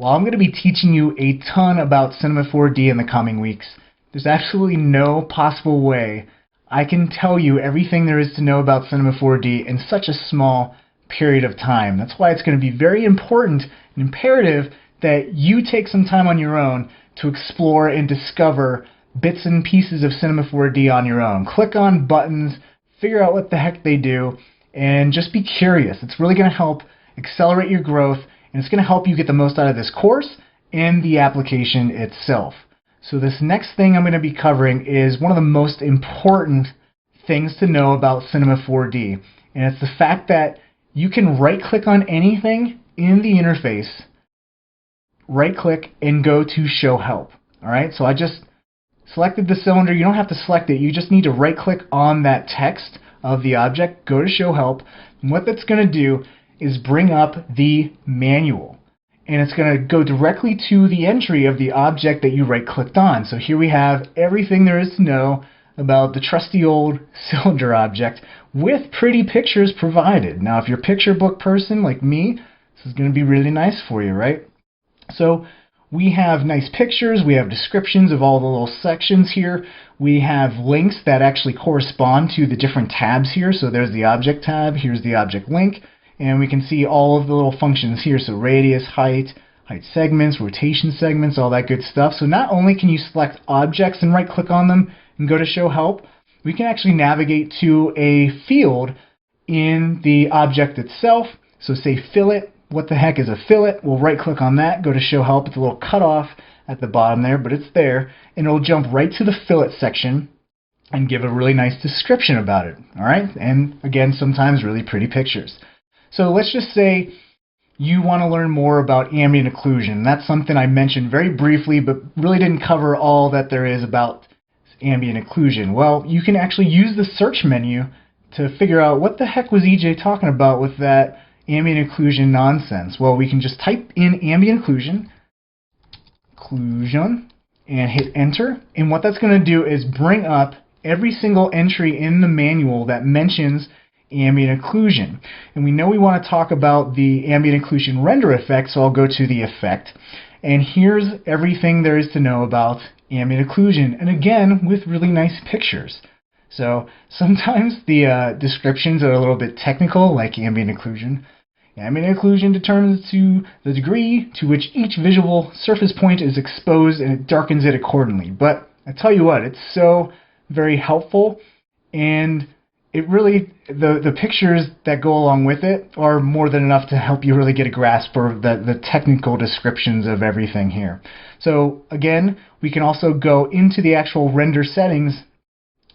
While I'm going to be teaching you a ton about Cinema 4D in the coming weeks, there's absolutely no possible way I can tell you everything there is to know about Cinema 4D in such a small period of time. That's why it's going to be very important and imperative that you take some time on your own to explore and discover bits and pieces of Cinema 4D on your own. Click on buttons, figure out what the heck they do, and just be curious. It's really going to help accelerate your growth, and it's going to help you get the most out of this course and the application itself. So this next thing I'm going to be covering is one of the most important things to know about Cinema 4D, and it's the fact that you can right-click on anything in the interface, right-click, and go to Show Help. Alright, so I just selected the cylinder. You don't have to select it. You just need to right-click on that text of the object, go to Show Help, and what that's going to do is bring up the manual. And it's going to go directly to the entry of the object that you right-clicked on. So here we have everything there is to know about the trusty old cylinder object with pretty pictures provided. Now, if you're a picture book person like me, this is going to be really nice for you, right? So we have nice pictures, we have descriptions of all the little sections here, we have links that actually correspond to the different tabs here. So there's the object tab, here's the object link, and we can see all of the little functions here. So radius, height segments, rotation segments, all that good stuff. So not only can you select objects and right-click on them and go to Show Help, we can actually navigate to a field in the object itself. So say fillet. What the heck is a fillet? We'll right-click on that, go to Show Help. It's a little cutoff at the bottom there, but it's there, and it'll jump right to the fillet section and give a really nice description about it. All right, and again, sometimes really pretty pictures. So let's just say you want to learn more about ambient occlusion. That's something I mentioned very briefly, but really didn't cover all that there is about ambient occlusion. Well, you can actually use the search menu to figure out what the heck was EJ talking about with that ambient occlusion nonsense. Well, we can just type in ambient occlusion, and hit enter. And what that's going to do is bring up every single entry in the manual that mentions ambient occlusion. And we know we want to talk about the ambient occlusion render effect, so I'll go to the effect. And here's everything there is to know about ambient occlusion. And again, with really nice pictures. So sometimes the descriptions are a little bit technical, like ambient occlusion. Ambient occlusion determines to the degree to which each visual surface point is exposed, and it darkens it accordingly. But I tell you what, it's so very helpful, and it really, the pictures that go along with it are more than enough to help you really get a grasp for the technical descriptions of everything here. So again, we can also go into the actual render settings.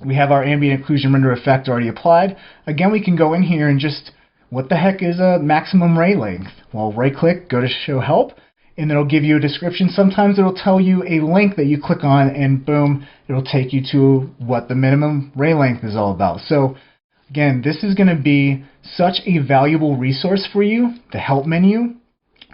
We have our ambient occlusion render effect already applied. Again, we can go in here and just, what the heck is a maximum ray length? Well, right-click, go to Show Help, and it'll give you a description. Sometimes it'll tell you a link that you click on, and boom, it'll take you to what the minimum ray length is all about. So again, this is going to be such a valuable resource for you, the Help menu,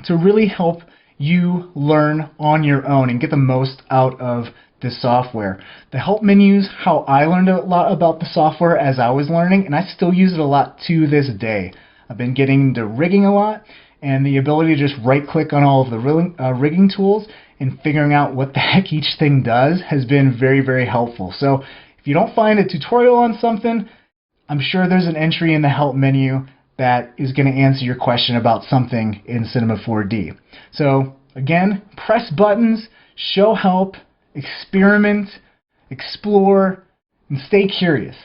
to really help you learn on your own and get the most out of this software. The Help menu is how I learned a lot about the software as I was learning, and I still use it a lot to this day. I've been getting into rigging a lot, and the ability to just right-click on all of the rigging tools and figuring out what the heck each thing does has been very, very helpful. So if you don't find a tutorial on something, I'm sure there's an entry in the Help menu that is going to answer your question about something in Cinema 4D. So again, press buttons, Show Help, experiment, explore, and stay curious.